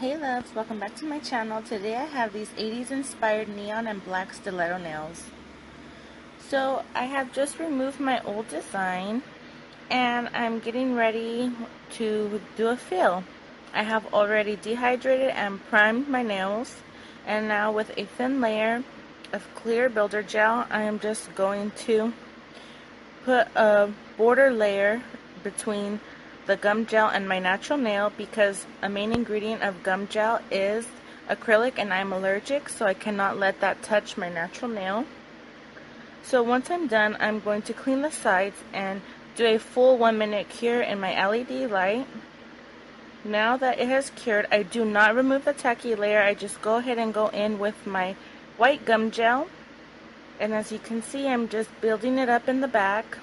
Hey loves, welcome back to my channel. Today I have these 80s inspired neon and black stiletto nails. So I have just removed my old design and I'm getting ready to do a fill. I have already dehydrated and primed my nails, and now with a thin layer of clear builder gel I am just going to put a border layer between the gum gel and my natural nail, because a main ingredient of gum gel is acrylic and I'm allergic, so I cannot let that touch my natural nail. So once I'm done, I'm going to clean the sides and do a full 1-minute cure in my LED light. Now that it has cured, I do not remove the tacky layer. I just go ahead and go in with my white gum gel, and as you can see, I'm just building it up in the back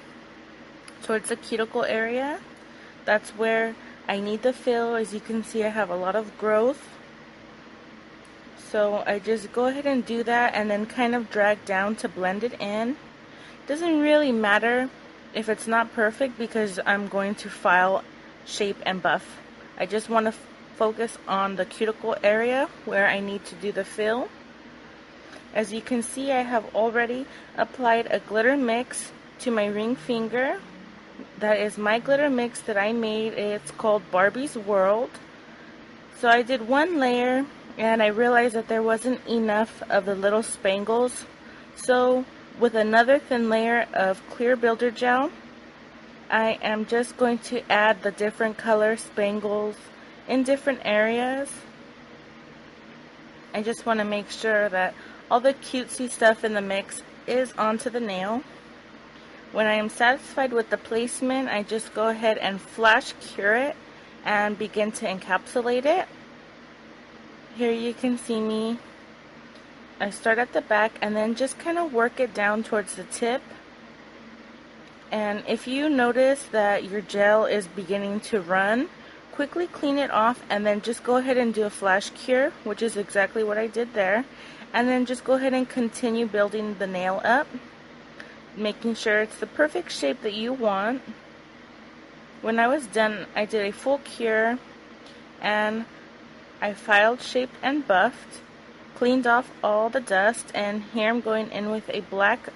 towards the cuticle area. That's where I need the fill. As you can see, I have a lot of growth. So I just go ahead and do that and then kind of drag down to blend it in. Doesn't really matter if it's not perfect because I'm going to file, shape, and buff. I just want to focus on the cuticle area where I need to do the fill. As you can see, I have already applied a glitter mix to my ring finger. That is my glitter mix that I made. It's called Barbie's World. So I did one layer and I realized that there wasn't enough of the little spangles. So with another thin layer of clear builder gel, I am just going to add the different color spangles in different areas. I just want to make sure that all the cutesy stuff in the mix is onto the nail. When I am satisfied with the placement, I just go ahead and flash cure it and begin to encapsulate it. Here you can see me. I start at the back and then just kind of work it down towards the tip. And if you notice that your gel is beginning to run, quickly clean it off and then just go ahead and do a flash cure, which is exactly what I did there. And then just go ahead and continue building the nail up, making sure it's the perfect shape that you want. When I was done, I did a full cure and I filed, shaped, and buffed, cleaned off all the dust, and here I'm going in with a black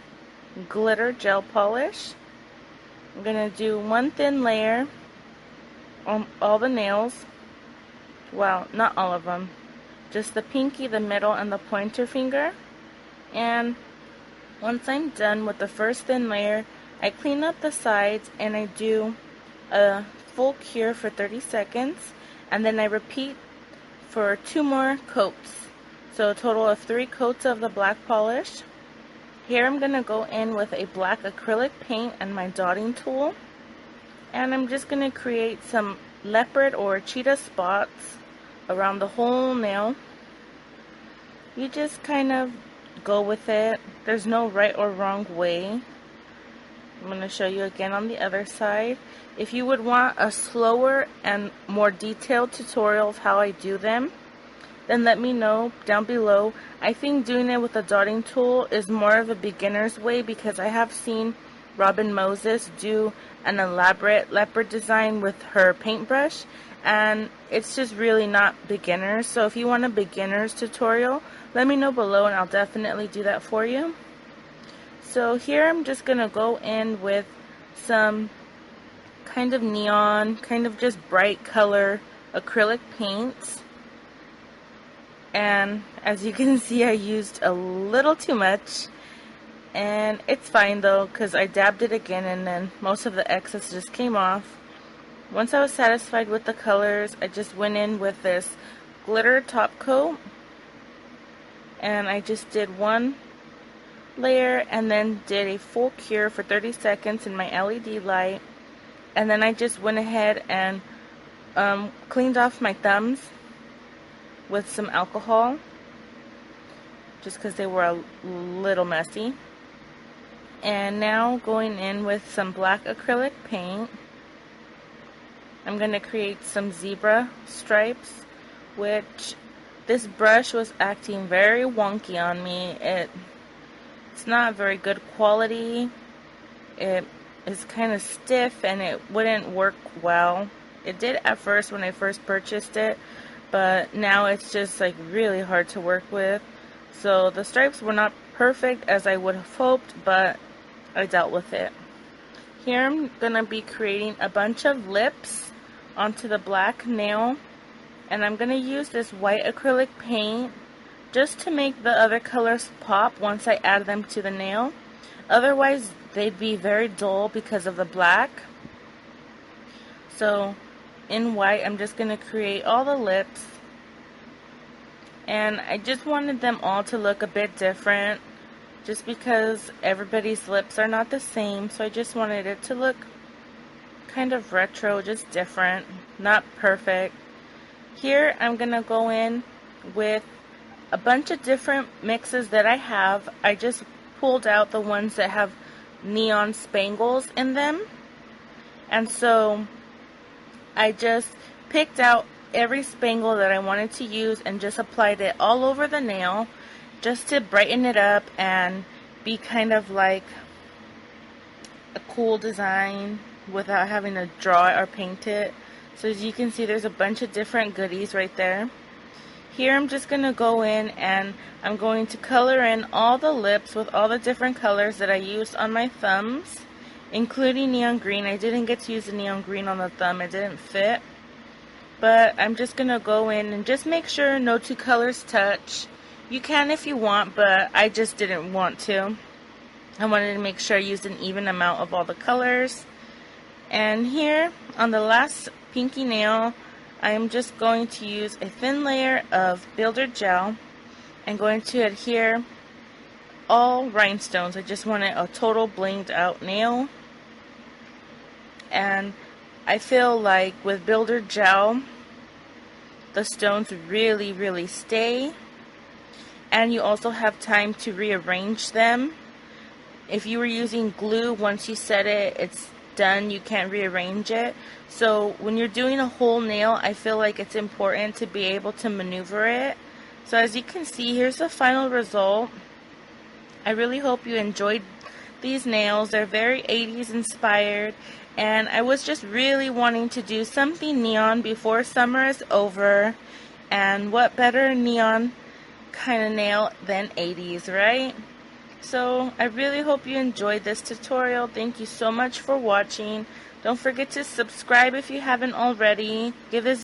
glitter gel polish. I'm going to do one thin layer on all the nails. Well, not all of them, just the pinky, the middle, and the pointer finger. And once I'm done with the first thin layer, I clean up the sides and I do a full cure for 30 seconds, and then I repeat for 2 more coats. So a total of 3 coats of the black polish. Here I'm going to go in with a black acrylic paint and my dotting tool, and I'm just going to create some leopard or cheetah spots around the whole nail. You just kind of go with it. There's no right or wrong way. I'm going to show you again on the other side. If you would want a slower and more detailed tutorial of how I do them, then let me know down below. I think doing it with a dotting tool is more of a beginner's way, because I have seen Robin Moses do an elaborate leopard design with her paintbrush, and it's just really not beginners. So if you want a beginner's tutorial, let me know below and I'll definitely do that for you. So here I'm just going to go in with some kind of neon, kind of just bright color acrylic paints. And as you can see, I used a little too much, and it's fine though, because I dabbed it again and then most of the excess just came off. Once I was satisfied with the colors, I just went in with this glitter top coat, and I just did one layer and then did a full cure for 30 seconds in my LED light, and then I just went ahead and cleaned off my thumbs with some alcohol, just because they were a little messy. And now going in with some black acrylic paint, I'm going to create some zebra stripes, which this brush was acting very wonky on me. It's not very good quality. It is kind of stiff and it wouldn't work well. It did at first when I first purchased it, but now it's just like really hard to work with. So the stripes were not perfect as I would have hoped, but I dealt with it. Here I'm gonna be creating a bunch of lips onto the black nail, and I'm gonna use this white acrylic paint just to make the other colors pop once I add them to the nail. Otherwise they'd be very dull because of the black. So in white I'm just gonna create all the lips, and I just wanted them all to look a bit different just because everybody's lips are not the same, so I just wanted it to look kind of retro, just different, not perfect. Here I'm gonna go in with a bunch of different mixes that I have. I just pulled out the ones that have neon spangles in them, and so I just picked out every spangle that I wanted to use and just applied it all over the nail just to brighten it up and be kind of like a cool design without having to draw it or paint it. So as you can see, there's a bunch of different goodies right there. Here I'm just going to go in and I'm going to color in all the lips with all the different colors that I used on my thumbs, including neon green. I didn't get to use the neon green on the thumb, it didn't fit. But I'm just going to go in and just make sure no two colors touch. You can if you want, but I just didn't want to. I wanted to make sure I used an even amount of all the colors. And here on the last pinky nail, I am just going to use a thin layer of builder gel and going to adhere all rhinestones. I just wanted a total blinged out nail. And I feel like with builder gel, the stones really stay, and you also have time to rearrange them. If you were using glue, once you set it, it's done, you can't rearrange it. So when you're doing a whole nail, I feel like it's important to be able to maneuver it. So as you can see, here's the final result. I really hope you enjoyed these nails. They're very 80s inspired, and I was just really wanting to do something neon before summer is over, and what better neon kind of nail than 80s, right? So I really hope you enjoyed this tutorial. Thank you so much for watching. Don't forget to subscribe if you haven't already. Give this